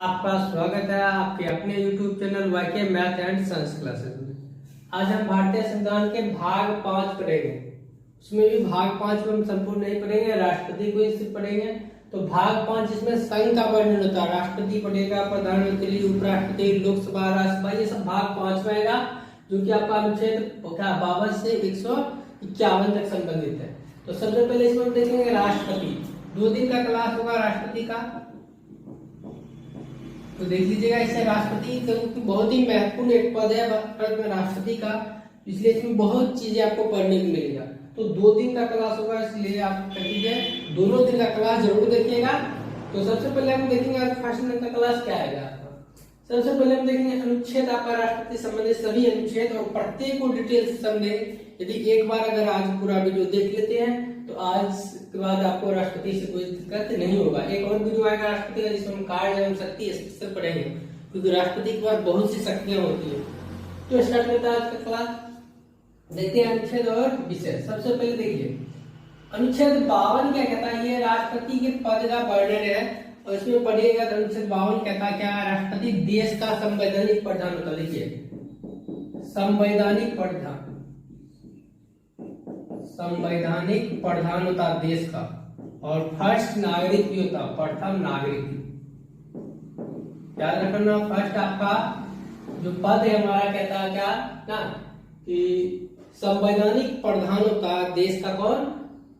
आपका स्वागत है आपके अपने YouTube channel YK math and science classes में। आज हम भारतीय संविधान के भाग 5 पढ़ेंगे। उसमें भी भाग 5 में हम संपूर्ण नहीं पढ़ेंगे, राष्ट्रपति को ही सिर्फ पढ़ेंगे। तो भाग 5 इसमें संघ का वर्णन होता है, राष्ट्रपति पढ़ेगा, प्रधानमंत्री, उपराष्ट्रपति, लोकसभा, राज्यसभा, ये सब भाग 5 में आएगा, जो कि आपका अनुच्छेद 52 से 151 तक संबंधित है। तो सबसे पहले इसमें हम देखेंगे राष्ट्रपति। 2 दिन का क्लास होगा राष्ट्रपति का, तो देख लीजिएगा। इससे राष्ट्रपति क्योंकि बहुत ही महत्वपूर्ण एक पद है भारत में राष्ट्रपति का, इसलिए इसमें बहुत चीजें आपको पढ़ने को मिलेगा। तो 2 दिन का क्लास होगा, इसलिए आप कर लीजिए, दोनों दिन का क्लास जरूर देखिएगा। तो सबसे पहले हम देखेंगे आज फर्स्ट दिन का क्लास क्या आएगा आपका। सबसे पहले हम देखेंगे अनुच्छेद, आपका राष्ट्रपति संबंधित सभी अनुच्छेद और प्रत्येक को डिटेल से समझेंगे। यदि एक बार अगर आज पूरा वीडियो देख लेते हैं तो आज के बाद आपको राष्ट्रपति से कोई दिक्कत नहीं होगा। एक और वीडियो आएगा राष्ट्रपति का, जिसमें हम कार्य एवं शक्ति स्पेशल पढ़ेंगे, क्योंकि राष्ट्रपति के पास बहुत सी शक्तियां होती है। तो स्टार्ट करता है आज का क्लास। देखते हैं अनुच्छेद और विषय। सबसे पहले देखिए अनुच्छेद 52 क्या कहता है। ये राष्ट्रपति के पद का वर्णन है और इसमें पढ़िएगा तो अनुच्छेद 52 कहता है क्या, राष्ट्रपति देश का संवैधानिक प्रधान होता है। लिखिए संवैधानिक प्रधान, संवैधानिक प्रधान होता देश का, और फर्स्ट नागरिक भी होता, प्रथम नागरिक। याद रखना, फर्स्ट आपका जो पद है हमारा कहता है क्या ना, कि संवैधानिक प्रधान होता देश का कौन,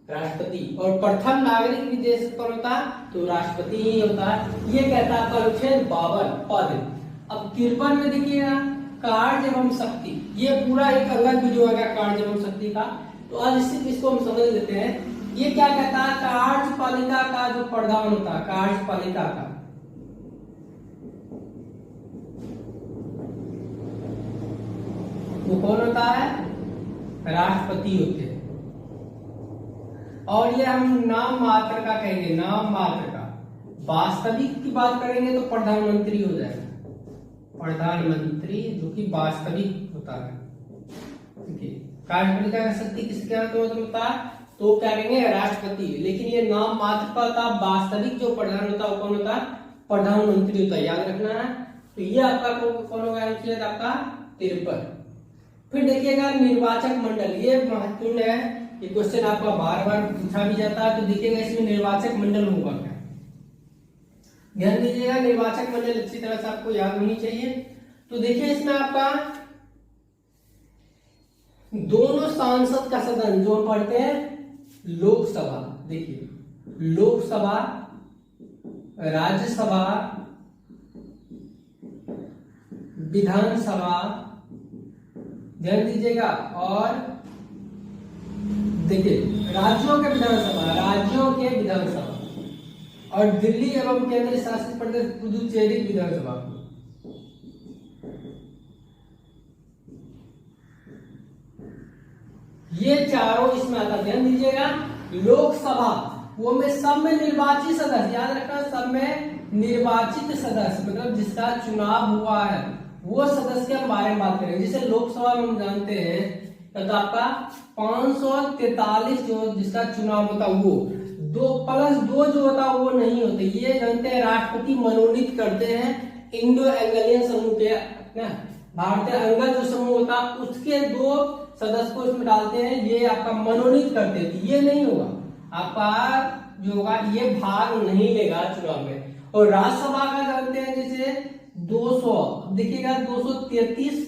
राष्ट्रपति, और प्रथम नागरिक भी देश कौन होता, तो राष्ट्रपति ही होता है। ये कहता है आपका अनुच्छेद 52 पद। अब 53 में देखिएगा कार्य एवं शक्ति, ये पूरा एक अलग वीडियो आएगा कार्य एवं शक्ति का। तो आज सिर्फ इसको हम समझ लेते हैं। ये क्या कहता है, कार्यपालिका का जो प्रधान होता है, कार्यपालिका का, वो कौन होता है, राष्ट्रपति होते हैं। और ये हम नाम मात्र का कहेंगे, नाम मात्र का। वास्तविक की बात करेंगे तो प्रधानमंत्री हो जाएगा, प्रधानमंत्री, जो कि वास्तविक होता है। कार्यपालिका का शक्ति किसके हाथ में होता है, तो क्या कहेंगे, राष्ट्रपति। लेकिन ये नाम मात्र का होता है, वास्तविक जो प्रधान होता है वो कौन होता है, प्रधानमंत्री होता है, याद रखना है। तो ये आपका कौन होगा, अनुच्छेद आपका 53। फिर देखिएगा निर्वाचक मंडल, ये महत्वपूर्ण है, ये क्वेश्चन आपका बार बार पूछा भी जाता है। तो देखिएगा इसमें निर्वाचक मंडल होगा क्या, ध्यान दीजिएगा। निर्वाचक मंडल अच्छी तरह से आपको याद होनी चाहिए। तो देखिए इसमें आपका दोनों सांसद का सदन जो पढ़ते हैं लोकसभा, देखिए लोकसभा, राज्यसभा, विधानसभा, ध्यान दीजिएगा। और देखिए राज्यों के विधानसभा, राज्यों के विधानसभा, और दिल्ली एवं केंद्र शासित प्रदेश पुदुचेरी विधानसभा। ये चारों इसमें आता, ध्यान दीजिएगा। लोकसभा वो में सब में निर्वाचित सदस्य, याद रखना, सब में निर्वाचित सदस्य, मतलब जिसका चुनाव हुआ है वो सदस्य के बारे में बात करेंगे। जैसे लोकसभा में हम जानते हैं तो आपका 543 जो जिसका चुनाव होता वो 2+2 जो होता वो नहीं होते, ये जानते हैं राष्ट्रपति मनोनीत करते हैं। इंडो एंगलियन समूह के ना, भारतीय अंगद जो समूह होता उसके 2 सदस्य को इसमें डालते हैं, ये आपका मनोनीत करते हैं। ये नहीं होगा आपका जो होगा, ये भाग नहीं लेगा चुनाव में। और राज्यसभा का जानते हैं जैसे 200, देखिएगा 233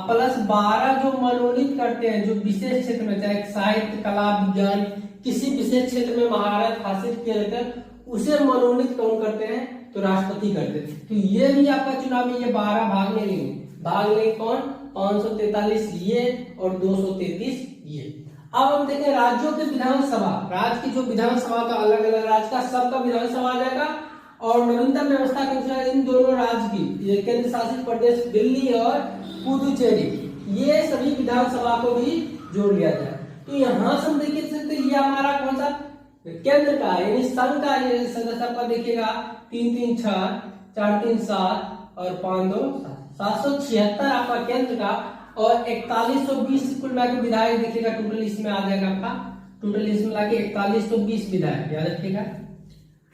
प्लस 12 जो मनोनीत करते हैं, जो विशेष क्षेत्र में, चाहे साहित्य, कला, विज्ञान, किसी विशेष क्षेत्र में महारत हासिल किया जाता है, उसे मनोनीत कौन करते हैं, तो राष्ट्रपति करते हैं। तो ये भी आपका चुनाव में ये 12 भाग नहीं लेंगे, भाग लेंगे कौन, 543 ये और 233 ये। अब हम देखें राज्यों के विधानसभा, राज्य की जो विधानसभा का अलग अलग राज्य का सबका विधानसभा आ जाएगा। और नवीनतम व्यवस्था के अनुसार इन दोनों राज्य की, ये केंद्र शासित प्रदेश दिल्ली और पुदुचेरी, ये सभी विधानसभा को भी जोड़ लिया जाए। तो यहाँ से हम देखिए सकते ये हमारा कौन सा केंद्र का, यानी संघ का ये सदस्य आपका देखिएगा 3 3 6 4 3 7 और 5 2 776 आपका केंद्र का, और 4120 कुल मिला के विधायक देखिएगा टोटल इसमें आ जाएगा आपका, टोटल इसमें लाके 4120 विधायक, याद रखिएगा।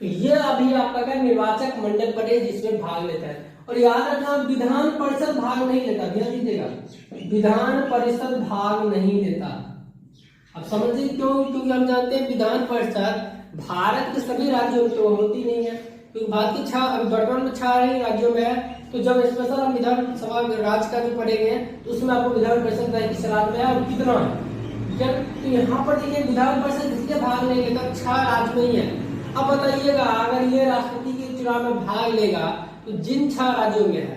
तो ये अभी आपका क्या निर्वाचक मंडल पड़े जिसमें भाग लेता है। और याद रखना विधान परिषद भाग नहीं लेता, ध्यान दीजिएगा, विधान परिषद भाग नहीं लेता। अब समझिए क्यों, क्योंकि हम जानते हैं विधान परिषद भारत के सभी राज्यों में तो होती नहीं है, क्योंकि भारत की वर्तमान में 6 राज्यों में है। तो जब स्पेशल हम विधानसभा राज्य का जो पढ़ेंगे तो उसमें आपको विधान परिषद किस राज्य में है और कितना है। तो यहाँ पर देखिए विधान परिषद इसलिए भाग नहीं लेता, 6 राज्य में ही है। अब बताइएगा अगर ये राष्ट्रपति के चुनाव में भाग लेगा तो जिन 6 राज्यों में है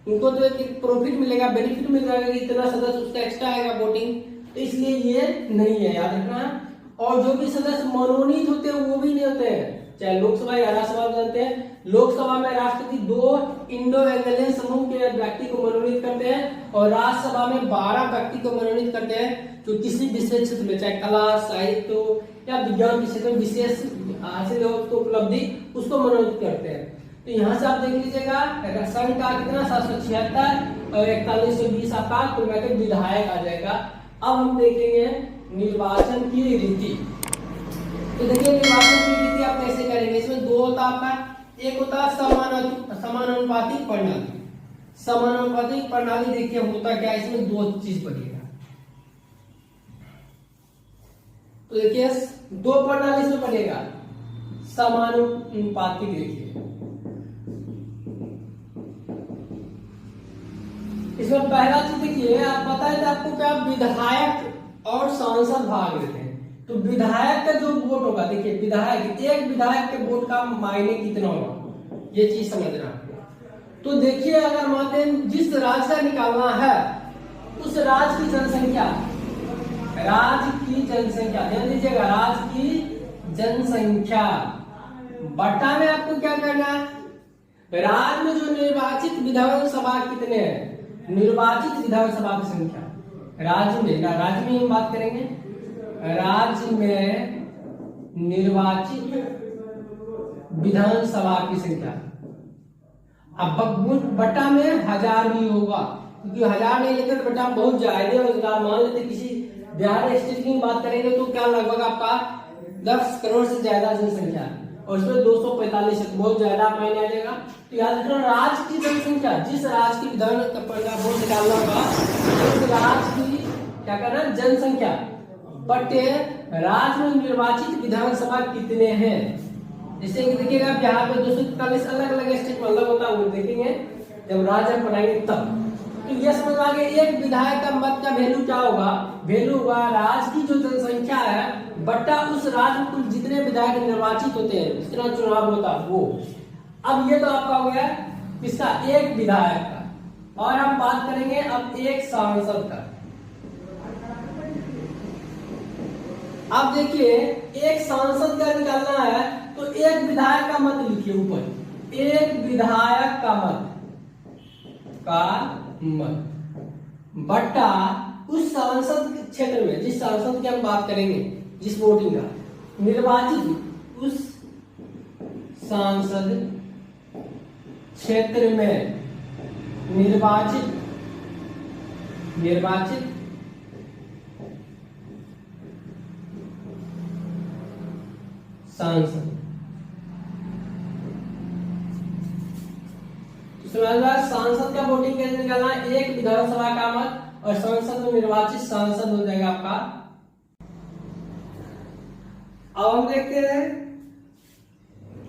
उनको तो एक प्रॉफिट मिलेगा, बेनिफिट मिल जाएगा कि इतना सदस्य उसका एक्स्ट्रा आएगा वोटिंग, तो इसलिए ये नहीं है, याद रखना। और जो भी सदस्य मनोनीत होते हैं वो भी नहीं होते हैं, चाहे लोकसभा या राज्यसभा जानते हैं। लोकसभा में राष्ट्रपति 2 इंडो एंग्लियन समूह के व्यक्ति को मनोनीत करते हैं और राज्यसभा में 12 व्यक्ति को मनोनीत करते हैं जो किसी विशेष क्षेत्र में, चाहे कला, साहित्य या विज्ञान के क्षेत्र में विशेष हासिल हो तो उपलब्धि, उसको मनोनीत करते हैं। तो यहाँ से आप देख लीजिएगा संघ का कितना 776 और 4120 आपका कुल मिलाकर विधायक आ जाएगा। अब हम देखेंगे निर्वाचन की रीति। तो देखिए निर्वाचन की रीति आप कैसे करेंगे, इसमें 2 होता आपका, एक होता समानुपातिक प्रणाली। समानुपातिक प्रणाली देखिए होता क्या, इसमें 2 चीज बढ़ेगा। तो देखिए 2 प्रणाली इसमें पड़ेगा, समानुपातिक। देखिए इसमें पहला चीज देखिए, आप बताए थे आपको क्या, विधायक और सांसद भाग लेते हैं। तो विधायक का जो वोट होगा, देखिए विधायक, एक विधायक के वोट का मायने कितना होगा, ये चीज समझना। तो देखिए अगर मानते हैं जिस राज्य का निकालना है उस राज्य की जनसंख्या, ध्यान दीजिएगा, राज्य की जनसंख्या बटा में आपको क्या करना है, राज्य में जो निर्वाचित विधानसभा कितने हैं, निर्वाचित विधानसभा की संख्या, राज्य में हम बात करेंगे, राज्य में निर्वाचित विधानसभा की संख्या। अब बटा में 1000 भी होगा, क्योंकि 1000 नहीं लेते तो बटा बहुत ज्यादा रोजगार। मान लेते किसी बिहार स्टेट की बात करेंगे तो क्या लगभग आपका 10 करोड़ से ज्यादा जनसंख्या और इसमें 245 बहुत ज्यादा मायने आ जाएगा। तो याद रखना राज्य की जनसंख्या, जिस राज्य की विधान का वोट निकालना होगा उस राज्य की क्या करना, जनसंख्या बटे राज्य में निर्वाचित विधानसभा कितने हैं। जैसे कि देखिएगा बिहार में 243 अलग अलग स्टेट में अलग होता है, वो देखेंगे जब राज्य पढ़ाएंगे तब। तो ये समझ आ गया एक विधायक का मत का वैल्यू क्या होगा, वैल्यू होगा राज्य की जो जनसंख्या है बटा उस राज्य में कुल जितने विधायक निर्वाचित होते हैं, जितना चुनाव होता है वो। अब ये तो आपका हो गया किसका, एक विधायक का। और हम बात करेंगे अब एक सांसद का। अब देखिए एक सांसद का निकालना है तो एक विधायक का मत लिखिए ऊपर, एक विधायक का मत बटा उस सांसद क्षेत्र में, जिस सांसद की हम बात करेंगे, जिस वोटिंग का निर्वाचित उस सांसद क्षेत्र में निर्वाचित सांसद। सांसद का वोटिंग कैसे निकालना, एक विधानसभा का मत और सांसद में निर्वाचित सांसद हो जाएगा आपका। अब हम देखते हैं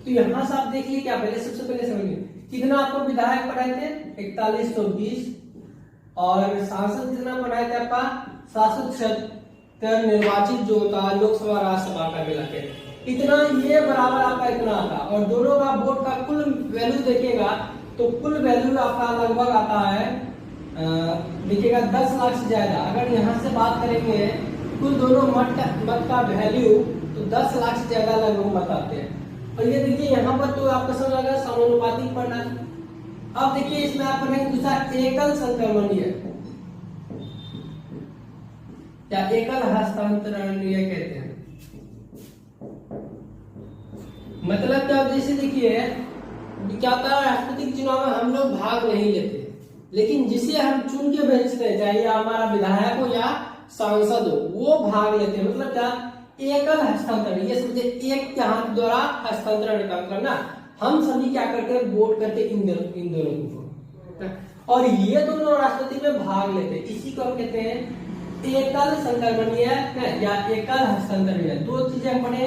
तो यहां से आप देखिए क्या, पहले सबसे पहले समझिए कितना आपको विधायक पढ़ाए थे 4120 और सांसद कितना पढ़ाए थे आपका 776 निर्वाचित जो होता है लोकसभा राज्यसभा का मिला के इतना, ये बराबर आपका इतना आता। और दोनों का वोट का कुल वैल्यू देखिएगा तो कुल वैल्यू आपका लगभग आता है देखिएगा 10 लाख से ज्यादा। अगर यहाँ से बात करेंगे कुल दोनों मत का वैल्यू तो 10 लाख से ज्यादा लगभग मत आते हैं। और ये देखिए यहाँ पर तो आपका समझ आ गया समानुपातिक प्रणाली। अब देखिए इसमें आप पढ़ेंगे दूसरा एकल संक्रमणीय या एकल हस्तांतरणीय कहते हैं। मतलब क्या, जैसे देखिए क्या होता है राष्ट्रपति चुनाव में हम लोग भाग नहीं लेते, लेकिन जिसे हम चुन के भेजते हैं चाहे हमारा विधायक हो या सांसद हो वो भाग लेते हैं। मतलब क्या, एकल हस्तांतरण, ये समझे एक के हाथ द्वारा हस्तांतरण करना, हम सभी क्या करते हैं वोट करते इन दोनों को, और ये दोनों राष्ट्रपति में भाग लेते हैं, इसी को हम कहते हैं एकल संक्रमणीय या एकल हस्तांतरणीय। दो चीजें पढ़े,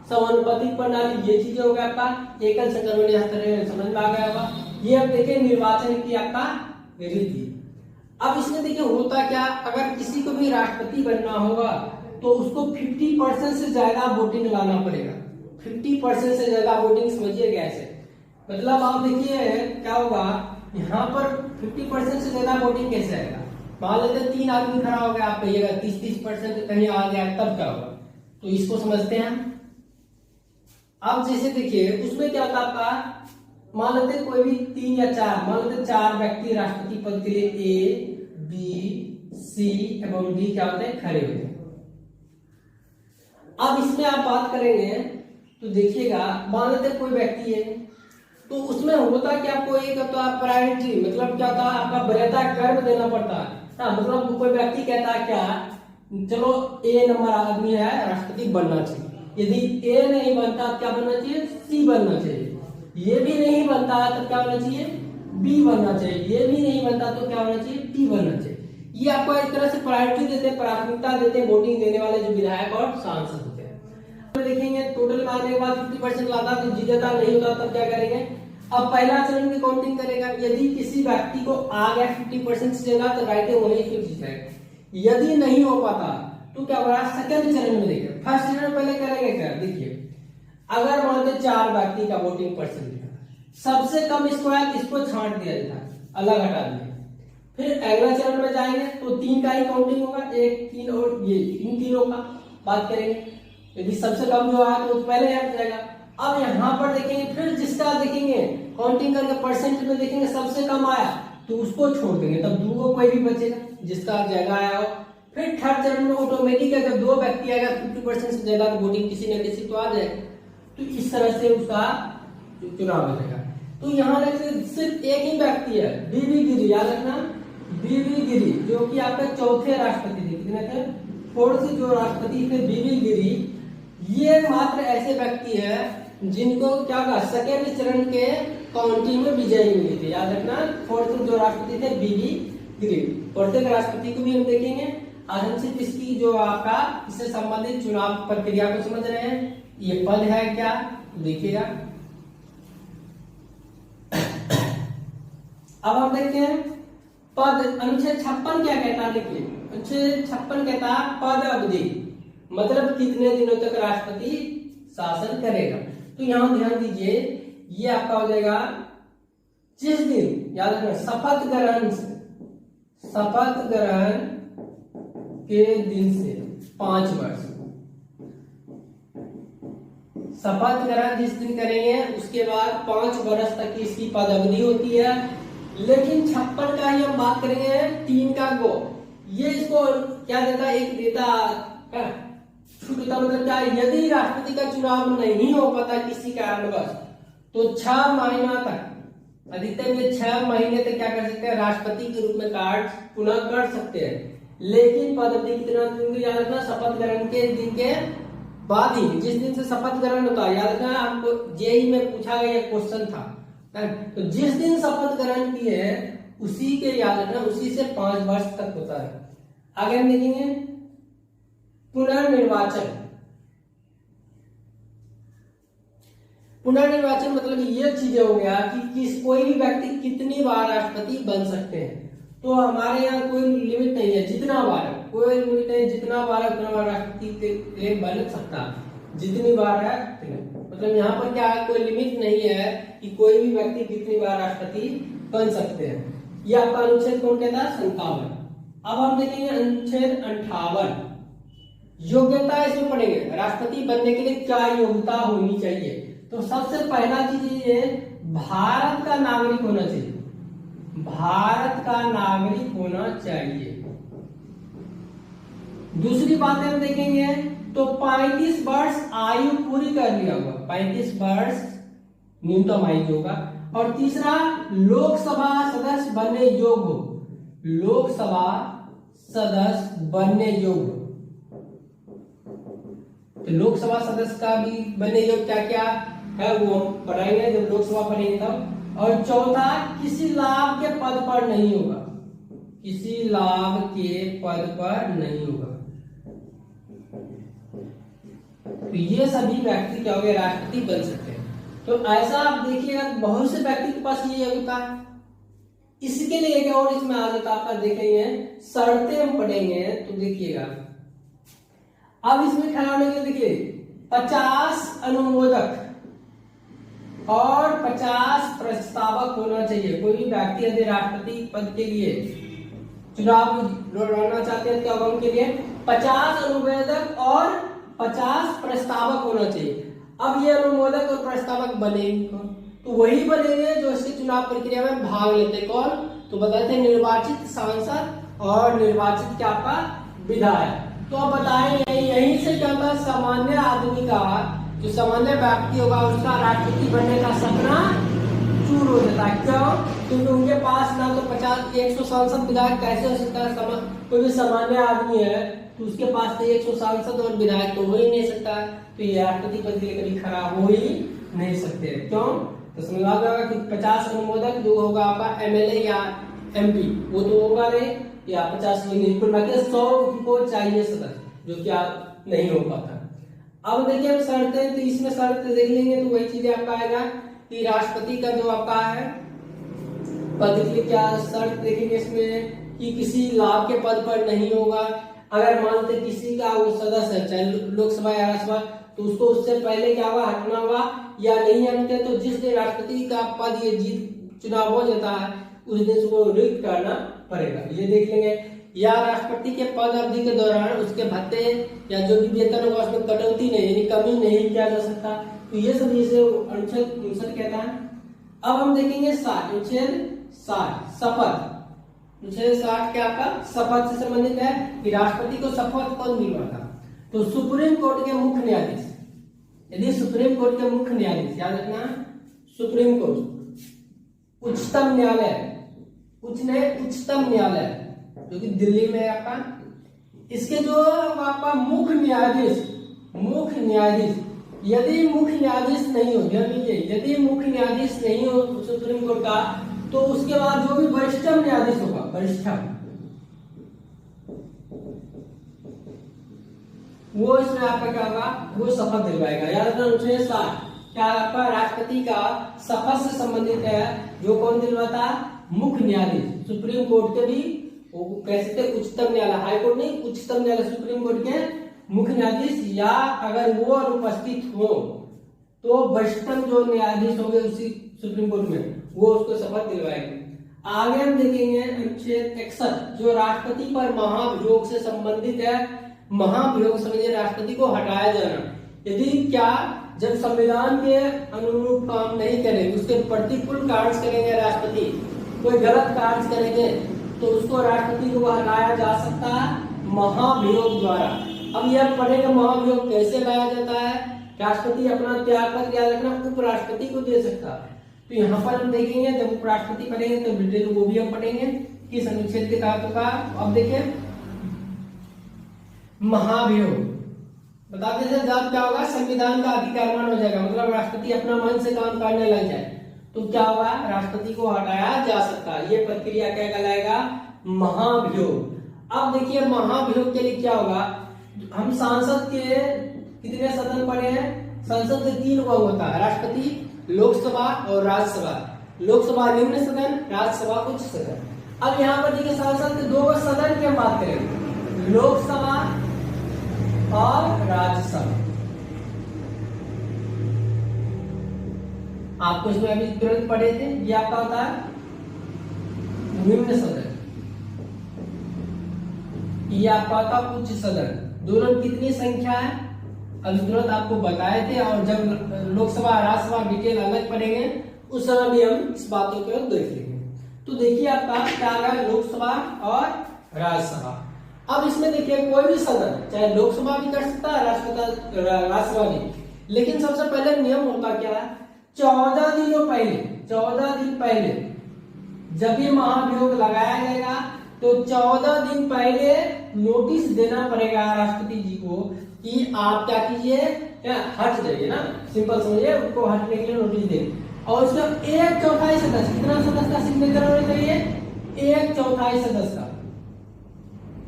समानुपातिक प्रणाली, ये चीजें हो गया आपका, एकल संक्रमणीय हस्तांतरणीय समझ में आ गया होगा। ये अब देखिए निर्वाचन की आपका रीति। अब इसमें देखिए होता क्या, अगर किसी को भी राष्ट्रपति बनना होगा तो उसको 50% से ज्यादा वोटिंग लाना पड़ेगा। 50% से ज्यादा वोटिंग समझिए कैसे, मतलब आप देखिए क्या होगा यहाँ पर 50% से ज्यादा वोटिंग कैसे आएगा। मान लेते 3 आदमी खड़ा हो गया, आप कहिएगा 30% कहीं आ गया, तब क्या होगा, तो इसको समझते हैं। अब जैसे देखिए उसमें क्या होता आपका, मान लेते कोई भी 3 या 4, मान लेते 4 व्यक्ति राष्ट्रपति पद के लिए ए बी सी एवं डी क्या होते हैं, खड़े होते हैं। अब इसमें आप बात करेंगे तो देखिएगा, मान लेते कोई व्यक्ति है तो उसमें होता क्या, आपको एक तो आप प्रायोरिटी, मतलब क्या होता है आपका वरीयता कर्म देना पड़ता है। मतलब कोई व्यक्ति कहता है क्या, चलो ए नंबर आदमी है राष्ट्रपति बनना चाहिए, यदि ए नहीं बनता तो क्या बनना चाहिए, सी बनना चाहिए, ये भी नहीं बनता तो क्या होना चाहिए, बी बनना चाहिए, ये भी नहीं बनता तो क्या होना चाहिए, डी बनना चाहिए। ये आपको एक तरह से प्रायोरिटी देते हैं, प्राथमिकता देते हैं वोटिंग देने वाले जो विधायक और सांसद होते हैं। देखेंगे टोटल मारने के बाद 50% लाता तो जीतता, नहीं होता तब क्या करेंगे, अब पहला चरण की काउंटिंग करेगा, यदि किसी व्यक्ति को आ गया 50% से ज्यादा तो राइट वही फिक्स जाएगा, यदि नहीं हो पाता तो क्या होगा, सेकंड चरण में देखिए। फर्स्ट चरण में पहले करेंगे क्या, देखिए अगर मान लो 4 व्यक्ति का वोटिंग परसेंट सबसे कम इसको है, इसको छांट दिया जाता है, अलग हटा दिया। फिर अगला चरण में जाएंगे तो 3 का ही काउंटिंग होगा, 1 3 और ये इन तीनों का बात करेंगे, यदि सबसे कम जो है तो पहले हट जाएगा। अब यहाँ पर देखेंगे, फिर जिसका देखेंगे काउंटिंग करके परसेंट में देखेंगे सबसे कम आया तो उसको छोड़ देंगे, तब 2 को कोई भी बचेगा जिसका जगह आया हो। फिर थर्ड चरण में ऑटोमेटिक है, जब 2 व्यक्ति आएगा 50% से ज्यादा तो वोटिंग किसी न किसी को आ जाएगा, तो इस तरह से उसका चुनाव हो जाएगा। तो यहाँ सिर्फ एक ही व्यक्ति है, बीबी गिरी, याद रखना बीबी गिरी, जो कि आपके चौथे राष्ट्रपति थे, कितने थे, फोर्थ जो राष्ट्रपति थे बीबी गिरी, ये मात्र ऐसे व्यक्ति है जिनको क्या होगा, सेकेंड चरण के काउंटिंग में विजयी मिली थी। याद रखना फोर्थ जो राष्ट्रपति थे बीबी गिरी। प्रत्येक राष्ट्रपति को भी हम देखेंगे, आज हम सिर्फ इसकी जो आपका इससे संबंधित चुनाव प्रक्रिया को समझ रहे हैं। ये पद है क्या, देखिएगा। अब हम देखते हैं पद, अनुच्छेद 56 क्या कहता है, देखिए अनुच्छेद 56 कहता है पद अवधि, मतलब कितने दिनों तक राष्ट्रपति शासन करेगा। तो यहां ध्यान दीजिए, ये आपका हो जाएगा जिस दिन, याद रखना शपथ ग्रहण के दिन से 5 वर्ष, शपथ ग्रहण जिस दिन करेंगे उसके बाद 5 वर्ष तक की इसकी पद अवधि होती है। लेकिन 56 का ही हम बात करेंगे 3 का गो, ये इसको क्या देता, एक देता छूट देता, मतलब क्या, यदि राष्ट्रपति का चुनाव नहीं हो पाता किसी कारणवश तो 6 महीना तक, अधिकतम ये 6 महीने तक क्या कर सकते हैं, राष्ट्रपति के रूप में कार्य पुनः कर सकते हैं। लेकिन पद अवधि कितना दिन, याद रखना शपथ ग्रहण के दिन के बाद ही, जिस दिन से शपथ ग्रहण होता है, याद रखना आपको जेईई में पूछा गया क्वेश्चन था, तो जिस दिन शपथ ग्रहण की है उसी के, याद रखना उसी से 5 वर्ष तक होता है। आगे हम देखेंगे पुनर्निर्वाचन। पुनर्निर्वाचन मतलब ये चीजें हो गया कि कोई भी व्यक्ति कितनी बार राष्ट्रपति बन सकते हैं। तो हमारे यहाँ कोई लिमिट नहीं है, जितना बार, कोई लिमिट नहीं, जितना बार उतना बार राष्ट्रपति बन सकता, जितनी बार है मतलब यहाँ पर क्या है, कोई लिमिट नहीं है कि कोई भी व्यक्ति कितनी बार राष्ट्रपति बन सकते हैं। ये आपका अनुच्छेद कौन कहता है, 57। अब हम देखेंगे अनुच्छेद 58, योग्यता इसमें पढ़ेंगे, राष्ट्रपति बनने के लिए क्या योग्यता होनी चाहिए। तो सबसे पहला चीज ये भारत का नागरिक होना चाहिए, भारत का नागरिक होना चाहिए। दूसरी बात हम देखेंगे तो 35 वर्ष आयु पूरी कर लिया होगा, 35 वर्ष न्यूनतम आयु होगा। और तीसरा लोकसभा सदस्य बनने योग्य हो, लोकसभा सदस्य बनने योग्य। तो लोकसभा सदस्य का भी बनने योग्य क्या क्या है वो हम पढ़ाएंगे जब लोकसभा पढ़ेंगे तब। और चौथा, किसी लाभ के पद पर नहीं होगा, किसी लाभ के पद पर नहीं होगा। तो ये सभी व्यक्ति क्या हो गए, राष्ट्रपति बन सकते हैं। तो ऐसा आप देखिएगा बहुत से व्यक्ति के पास ये होता है। इसके लिए क्या और इसमें आ जाता आपका देखेंगे शर्तें हम पढ़ेंगे तो देखिएगा। अब इसमें खड़ा होने के लिए देखिए 50 अनुमोदक और 50 प्रस्तावक होना चाहिए। कोई भी व्यक्ति यदि राष्ट्रपति पद के लिए चुनाव लड़ना चाहते हैं तो उनके लिए 50 अनुमोदक और 50 प्रस्तावक होना चाहिए। अब ये अनुमोदक और प्रस्तावक बनेंगे तो वही बनेंगे जो इसके चुनाव प्रक्रिया में भाग लेते। कौन? तो बताए थे निर्वाचित सांसद और निर्वाचित क्या आपका विधायक। तो अब बताएंगे यहीं से क्या होता है, सामान्य आदमी का जो सामान्य व्यक्ति होगा उसका राष्ट्रपति बनने का सपना चूर हो जाता है। क्यों? क्योंकि उनके पास ना तो 100 सांसद विधायक कैसे हो सकता है। कोई भी सामान्य आदमी है तो उसके पास तो 100 सांसद और विधायक तो हो ही नहीं सकता, तो ये राष्ट्रपति पद के लिए कभी खड़ा हो ही नहीं सकते। क्यों? तो समझ आ जाएगा कि 50 अनुमोदक जो होगा आपका एमएलए या एमपी वो तो होगा नहीं, या 50 नहीं, कुल मिलाकर 100 को चाहिए सदस्य जो क्या नहीं हो पाता। अब देखिए हम शर्तें, तो इसमें शर्त देख लेंगे तो वही चीजें आपका आएगा कि राष्ट्रपति का जो आपका है पद के लिए क्या शर्त देखेंगे इसमें कि किसी लाभ के पद पर नहीं होगा। अगर मानते किसी का वो सदस्य है चाहे लोकसभा या राज्यसभा तो उसको उससे पहले क्या होगा, हटना होगा, या नहीं हटते तो जिस दिन राष्ट्रपति का पद ये जीत चुनाव हो जाता है उस दिन उसको रिक्त करना पड़ेगा, ये देख लेंगे। या राष्ट्रपति के पद अवधि के दौरान उसके भत्ते या जो भी वेतन होगा उसमें कटौती नहीं यानी कमी नहीं किया जा सकता। तो ये सब इसे अनुच्छेद 59 कहता है। अब हम देखेंगे 60 अनुच्छेद 60 शपथ। अनुच्छेद 60 क्या आपका शपथ से संबंधित है कि राष्ट्रपति को शपथ कौन दिलवाता। तो सुप्रीम कोर्ट के मुख्य न्यायाधीश, यदि सुप्रीम कोर्ट के मुख्य न्यायाधीश, याद रखना सुप्रीम कोर्ट, उच्चतम न्यायालय, उच्चतम न्यायालय जो कि दिल्ली में है आपका, इसके जो आपका मुख्य न्यायाधीश यदि मुख्य न्यायाधीश नहीं हो, यदि मुख्य न्यायाधीश नहीं हो सुप्रीम कोर्ट का तो उसके बाद जो भी वरिष्ठतम न्यायाधीश होगा, वरिष्ठतम, वो इसमें आपका क्या होगा, वो शपथ दिलवाएगा। याद रखना अनुच्छेद 60 क्या आपका राष्ट्रपति का शपथ से संबंधित है, जो कौन दिलवाता, मुख्य न्यायाधीश। सुप्रीम कोर्ट के भी वो कैसे थे, उच्चतम न्यायालय, हाई कोर्ट नहीं, उच्चतम न्यायालय सुप्रीम कोर्ट के मुख्य न्यायाधीश, या अगर वो अनुपस्थित हो तो वरिष्ठतम जो न्यायाधीश होंगे उसी सुप्रीम कोर्ट में वो उसको शपथ दिलवाएंगे। आगे हम देखेंगे अनुच्छेद 61 जो राष्ट्रपति पर महाभियोग से संबंधित है। महाभियोग समझिए राष्ट्रपति को हटाया जाना, यदि क्या जब संविधान के अनुरूप काम नहीं करेंगे, उसके प्रतिकूल कार्य करेंगे, राष्ट्रपति कोई गलत कार्य करेंगे तो उसको राष्ट्रपति को हटाया जा सकता है महाभियोग द्वारा। अब यह पढ़ेगा महाभियोग कैसे लाया जाता है। राष्ट्रपति अपना त्याग पत्र याद रखना उपराष्ट्रपति को दे सकता है। तो यहाँ पर हम देखेंगे जब उपराष्ट्रपति पढ़ेंगे तो डिटेल वो भी हम पढ़ेंगे किस अनुच्छेद के तहत होगा। अब देखिए महाभियोग बताते थे जब क्या होगा, संविधान का अधिकारमान हो जाएगा, मतलब राष्ट्रपति अपना मन से काम करने लग जाए तो क्या होगा, राष्ट्रपति को हटाया जा सकता है। ये प्रक्रिया क्या कहलाएगा, महाभियोग। अब देखिए महाभियोग के लिए क्या होगा, हम सांसद के कितने सदन पढ़े हैं, संसद के 3 वर्ग होता है, राष्ट्रपति, लोकसभा और राज्यसभा। लोकसभा निम्न सदन, राज्यसभा उच्च सदन। अब यहाँ पर देखिए सांसद के 2 सदन की हम बात करेंगे, लोकसभा और राज्यसभा। आपको इसमें अभी तुरंत पढ़े थे, ये आपका होता है निम्न सदन, ये आपका होता है उच्च सदन। दोनों कितनी संख्या है अभी तुरंत आपको बताए थे, और जब लोकसभा राज्यसभा डिटेल अलग पढ़ेंगे उस समय भी हम इस बातों को देख लेंगे। तो देखिए आपका क्या है, लोकसभा और राज्यसभा। अब इसमें देखिए कोई भी सदन चाहे लोकसभा भी कर सकता है, राज्यसभा भी, लेकिन सबसे पहले नियम होता क्या है, 14 दिन पहले जब ये महाभियोग लगाया जाएगा तो 14 दिन पहले नोटिस देना पड़ेगा राष्ट्रपति जी को कि आप क्या कीजिए, हट जाइए ना, सिंपल समझिए, उनको हटने के लिए नोटिस दे। और उसका 1/4 सदस्य, कितना सदस्य का सिग्नेचर होना चाहिए, 1/4 सदस्य का।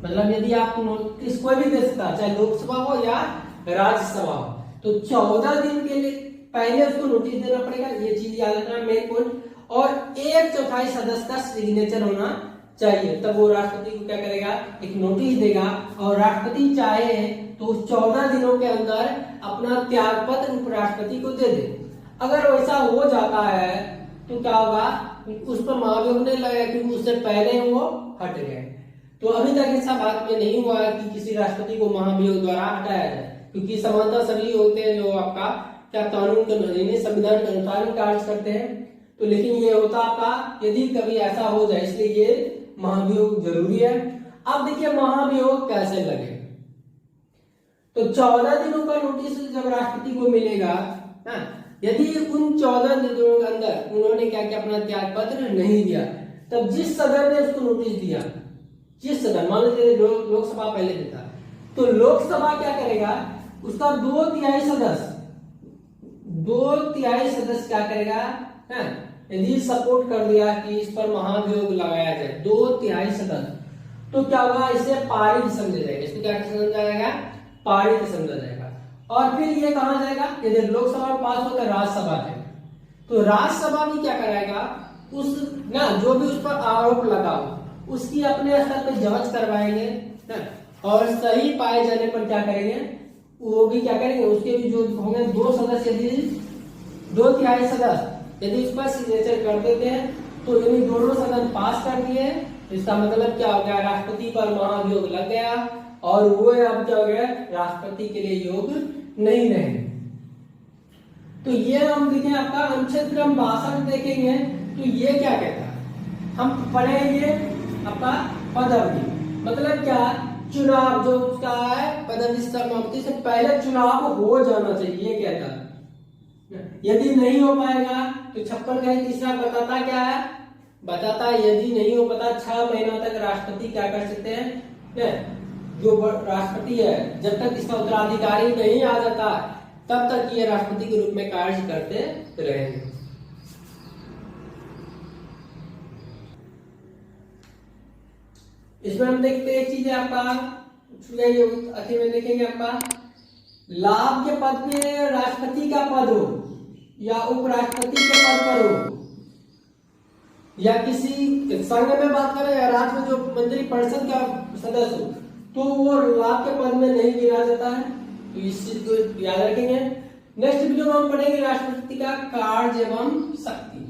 मतलब यदि आप नोटिस कोई भी दे सकता है, चाहे लोकसभा हो या राज्यसभा हो, तो 14 दिन के लिए पहले उसको नोटिस देना पड़ेगा, ये चीज याद रखना मेन पॉइंट। और 1/4 सदस्य का सिग्नेचर होना चाहिए, तब वो राष्ट्रपति को क्या करेगा, एक नोटिस देगा। और राष्ट्रपति चाहे तो 14 दिनों के अंदर अपना त्याग पत्र उपराष्ट्रपति को दे दे। अगर वैसा हो जाता है तो क्या होगा, उस पर महाभियोग नहीं लगेगा क्योंकि उससे पहले वो हट गए। तो अभी तक ऐसा बात में नहीं हुआ है कि किसी राष्ट्रपति को महाभियोग द्वारा हटाया जाए, क्योंकि समानता सभी होते हैं जो आपका क्या कानून के संविधान के अनुसार कार्य करते हैं। तो लेकिन ये होता आपका यदि कभी ऐसा हो जाए, इसलिए ये महाभियोग जरूरी है। अब देखिए महाभियोग कैसे लगे, तो 14 दिनों का नोटिस जब राष्ट्रपति को मिलेगा, यदि उन 14 दिनों के अंदर उन्होंने क्या किया, अपना त्याग पत्र नहीं दिया, तब जिस सदन ने उसको नोटिस दिया, जिस सदन, मान लीजिए लोकसभा पहले देता, तो लोकसभा क्या करेगा, उसका 2/3 सदस्य, 2/3 सदस्य क्या करेगा, यदि सपोर्ट कर दिया कि इस पर महाभियोग लगाया जाए, 2/3 सदस्य, तो क्या होगा, इसे पारित समझा जाएगा। इसको क्या समझा जाएगा, पारित समझा जाएगा। और फिर ये कहा जाएगा, यदि लोकसभा में पास होता है राज्यसभा में, तो राज्यसभा भी क्या कराएगा, उस ना जो भी उस पर आरोप लगा हो उसकी अपने स्तर पर जांच करवाएंगे ना, और सही पाए जाने पर क्या करेंगे, वो भी क्या करेंगे, उसके भी जो होंगे 2 सदस्य, यदि 2/3 सदस्य यदि इस पर सिग्नेचर कर देते हैं तो यदि दोनों सदन पास कर दिए, इसका मतलब क्या हो गया, राष्ट्रपति पर महाभियोग लग गया और वो अब क्या हो गया, राष्ट्रपति के लिए योग्य नहीं रहे। तो ये हम देखें आपका अनुच्छेद क्रम 62 देखेंगे, तो ये क्या कहता है, हम पढ़ेंगे आपका पदवी, मतलब क्या, चुनाव जो उसका है, पदवी समाप्ति से पहले चुनाव हो जाना चाहिए, ये कहता है। यदि नहीं हो पाएगा तो 56 का तीसरा बताता क्या है, बताता यदि नहीं हो पाता 6 महीनों तक राष्ट्रपति क्या कर सकते हैं, जो राष्ट्रपति है जब तक इसका उत्तराधिकारी नहीं आ जाता तब तक ये राष्ट्रपति के रूप में कार्य करते रहेंगे। इसमें हम देखते हैं एक चीज है आपका, अति में देखेंगे आपका, लाभ के पद पे राष्ट्रपति का पद हो या उपराष्ट्रपति के पद पर हो, या किसी संघ में बात करें या राज्य में जो मंत्री परिषद का सदस्य हो, तो वो लाभ के पद में नहीं गिना जाता है। तो इस चीज को याद रखेंगे। नेक्स्ट वीडियो में हम पढ़ेंगे राष्ट्रपति का कार्य एवं शक्ति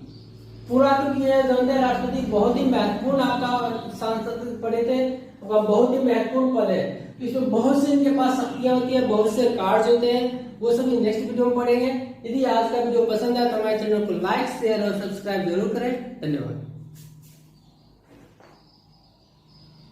पूरा, क्योंकि ये जानते हैं राष्ट्रपति बहुत ही महत्वपूर्ण, आपका सांसद पढ़े थे, बहुत ही महत्वपूर्ण पद है। इसमें बहुत से इनके पास शक्तियां होती है, बहुत से कार्य होते हैं, वो सभी नेक्स्ट वीडियो में पढ़ेंगे। यदि आज का वीडियो पसंद आया तो हमारे चैनल को लाइक शेयर और सब्सक्राइब जरूर करें। धन्यवाद।